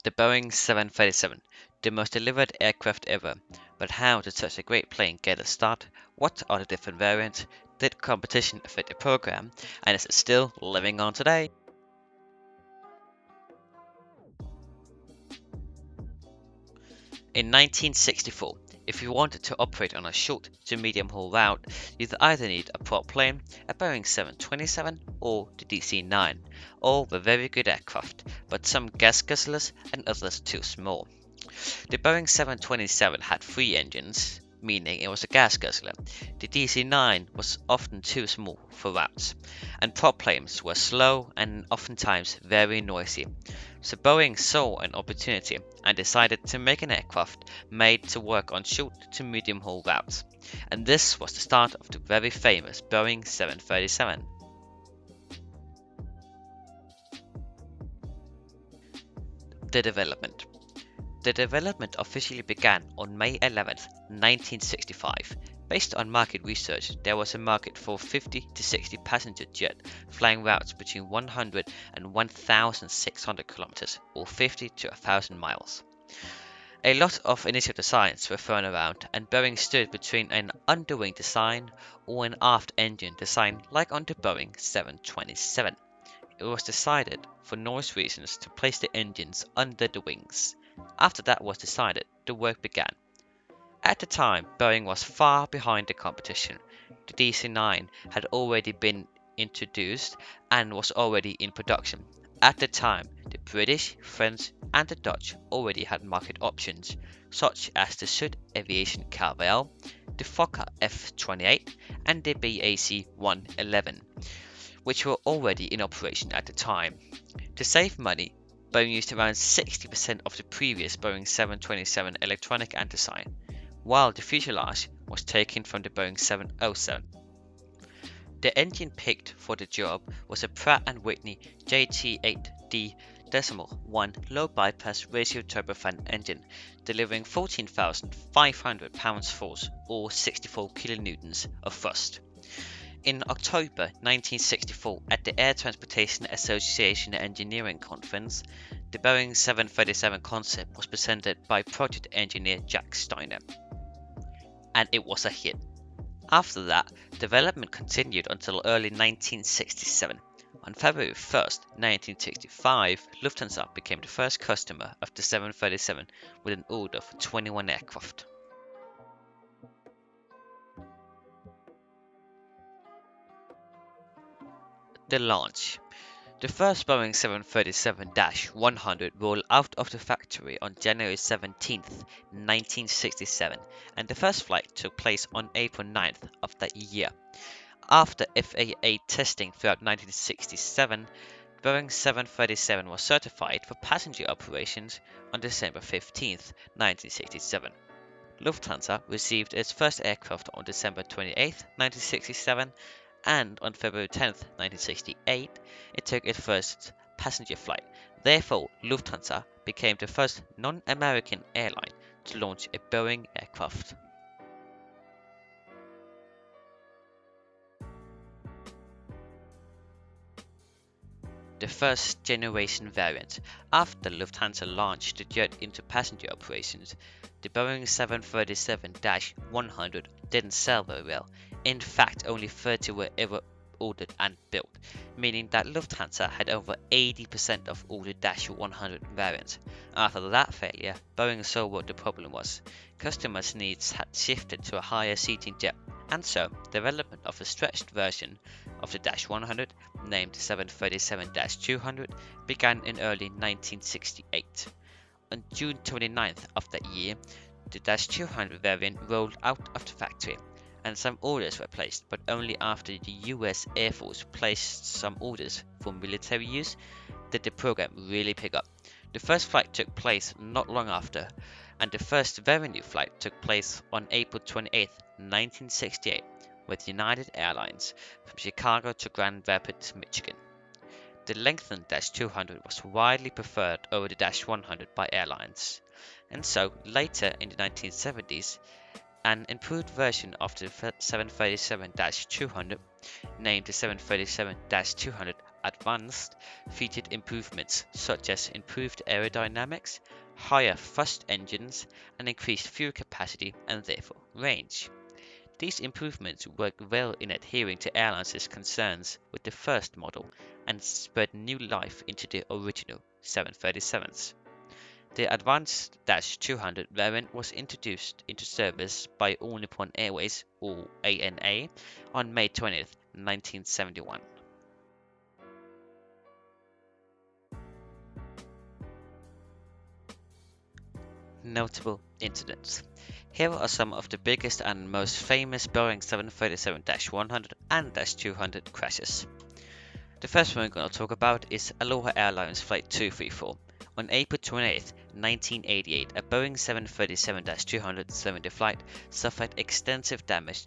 The Boeing 737, the most delivered aircraft ever. But how did such a great plane get a start? What are the different variants? Did competition affect the program? And is it still living on today? In 1964, if you wanted to operate on a short to medium haul route, you'd either need a prop plane, a Boeing 727 or the DC-9. All were very good aircraft, but some gas guzzlers and others too small. The Boeing 727 had 3 engines, meaning it was a gas guzzler. The DC-9 was often too small for routes, and prop planes were slow and oftentimes very noisy. So Boeing saw an opportunity and decided to make an aircraft made to work on short to medium haul routes. And this was the start of the very famous Boeing 737. The development. The development officially began on May 11, 1965. Based on market research, there was a market for 50 to 60 passenger jet flying routes between 100 and 1,600 kilometers, or 50 to 1,000 miles. A lot of initial designs were thrown around, and Boeing stood between an underwing design or an aft engine design like on the Boeing 727. It was decided, for noise reasons, to place the engines under the wings. After that was decided, the work began. At the time, Boeing was far behind the competition. The DC-9 had already been introduced and was already in production. At the time, the British, French, and the Dutch already had market options, such as the Sud Aviation Carvel, the Fokker F-28, and the BAC-111, which were already in operation at the time. To save money, Boeing used around 60% of the previous Boeing 727 electronic and design, while the fuselage was taken from the Boeing 707. The engine picked for the job was a Pratt & Whitney JT8D-1 low bypass ratio turbofan engine, delivering 14,500 pounds force or 64 kilonewtons of thrust. In October 1964, at the Air Transportation Association Engineering Conference, the Boeing 737 concept was presented by project engineer Jack Steiner, and it was a hit. After that, development continued until early 1967. On February 1st, 1965, Lufthansa became the first customer of the 737 with an order for 21 aircraft. The launch. The first Boeing 737-100 rolled out of the factory on January 17, 1967, and the first flight took place on April 9th of that year. After FAA testing throughout 1967, Boeing 737 was certified for passenger operations on December 15, 1967. Lufthansa received its first aircraft on December 28, 1967, and on February 10, 1968, it took its first passenger flight. Therefore, Lufthansa became the first non-American airline to launch a Boeing aircraft. The first generation variant. After Lufthansa launched the jet into passenger operations, the Boeing 737-100 didn't sell very well. In fact, only 30 were ever ordered and built, meaning that Lufthansa had over 80% of all the -100 variants. After that failure, Boeing saw what the problem was. Customers' needs had shifted to a higher seating jet, and so development of a stretched version of the -100, named 737-200, began in early 1968. On June 29th of that year, the -200 variant rolled out of the factory, and some orders were placed, but only after the US Air Force placed some orders for military use did the program really pick up. The first flight took place not long after, and the first very new flight took place on April 28, 1968, with United Airlines from Chicago to Grand Rapids, Michigan. The lengthened -200 was widely preferred over the -100 by airlines, and so later in the 1970s, an improved version of the 737-200, named the 737-200 advanced featured improvements such as improved aerodynamics, higher thrust engines, and increased fuel capacity and therefore range. These improvements worked well in adhering to airlines' concerns with the first model and spread new life into the original 737s. The Advanced -200 variant was introduced into service by All Nippon Airways or ANA on May 20th, 1971. Notable incidents. Here are some of the biggest and most famous Boeing 737-100 and -200 crashes. The first one we're going to talk about is Aloha Airlines Flight 234. On April 28, 1988, a Boeing 737-270 flight suffered extensive damage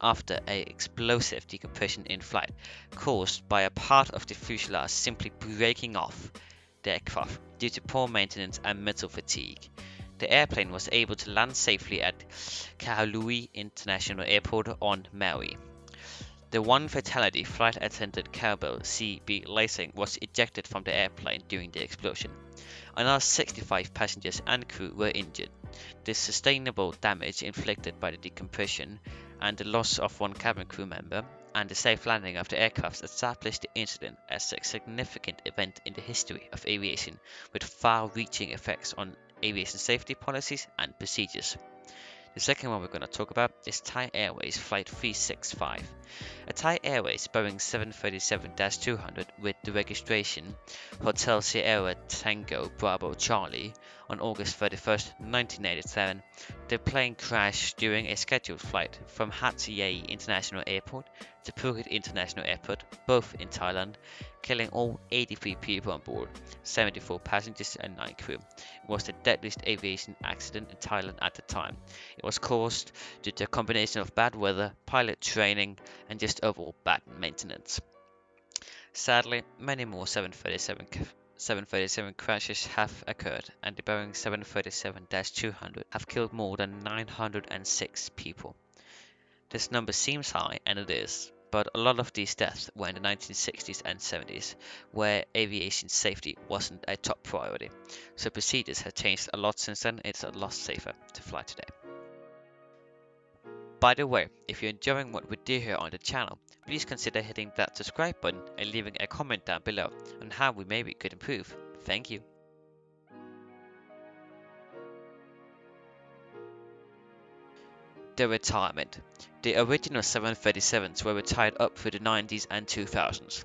after an explosive decompression in flight, caused by a part of the fuselage simply breaking off the aircraft due to poor maintenance and metal fatigue. The airplane was able to land safely at Kahului International Airport on Maui. The one fatality, flight attendant Cowbell C.B. Lassing, was ejected from the airplane during the explosion. Another 65 passengers and crew were injured. The sustainable damage inflicted by the decompression and the loss of one cabin crew member and the safe landing of the aircraft established the incident as a significant event in the history of aviation with far-reaching effects on aviation safety policies and procedures. The second one we're going to talk about is Thai Airways Flight 365. A Thai Airways Boeing 737-200 with the registration Hotel Sierra Tango Bravo Charlie on August 31, 1987, the plane crashed during a scheduled flight from Hat Yai International Airport to Phuket International Airport, both in Thailand, killing all 83 people on board, 74 passengers and 9 crew. It was the deadliest aviation accident in Thailand at the time. It was caused due to a combination of bad weather, pilot training, and just overall bad maintenance. Sadly, many more 737 crashes have occurred, and the Boeing 737-200 have killed more than 906 people. This number seems high, and it is, but a lot of these deaths were in the 1960s and 70s, where aviation safety wasn't a top priority. So procedures have changed a lot since then. It's a lot safer to fly today. By the way, if you're enjoying what we do here on the channel, please consider hitting that subscribe button and leaving a comment down below on how we maybe could improve. Thank you. The retirement. The original 737s were retired up through the 90s and 2000s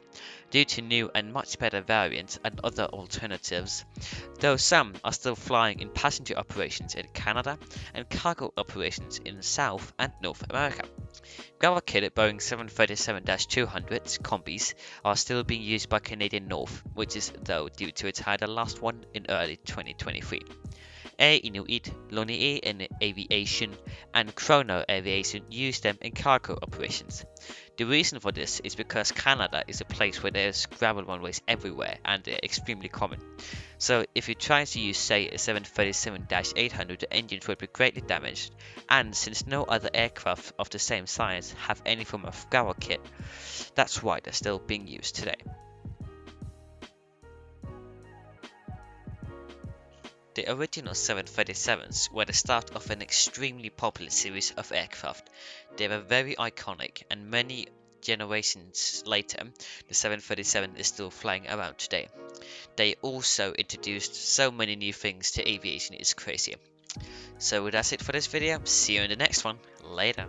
due to new and much better variants and other alternatives, though some are still flying in passenger operations in Canada and cargo operations in South and North America. Ground-kitted Boeing 737-200s combis are still being used by Canadian North, which is though due to retire the last one in early 2023. Air Inuit, Lonie in Aviation, and Chrono Aviation use them in cargo operations. The reason for this is because Canada is a place where there's gravel runways everywhere and they're extremely common. So if you try to use say a 737-800, the engines would be greatly damaged, and since no other aircraft of the same size have any form of gravel kit, that's why they're still being used today. The original 737s were the start of an extremely popular series of aircraft. They were very iconic, and many generations later, the 737 is still flying around today. They also introduced so many new things to aviation, it's crazy. So that's it for this video. See you in the next one. Later.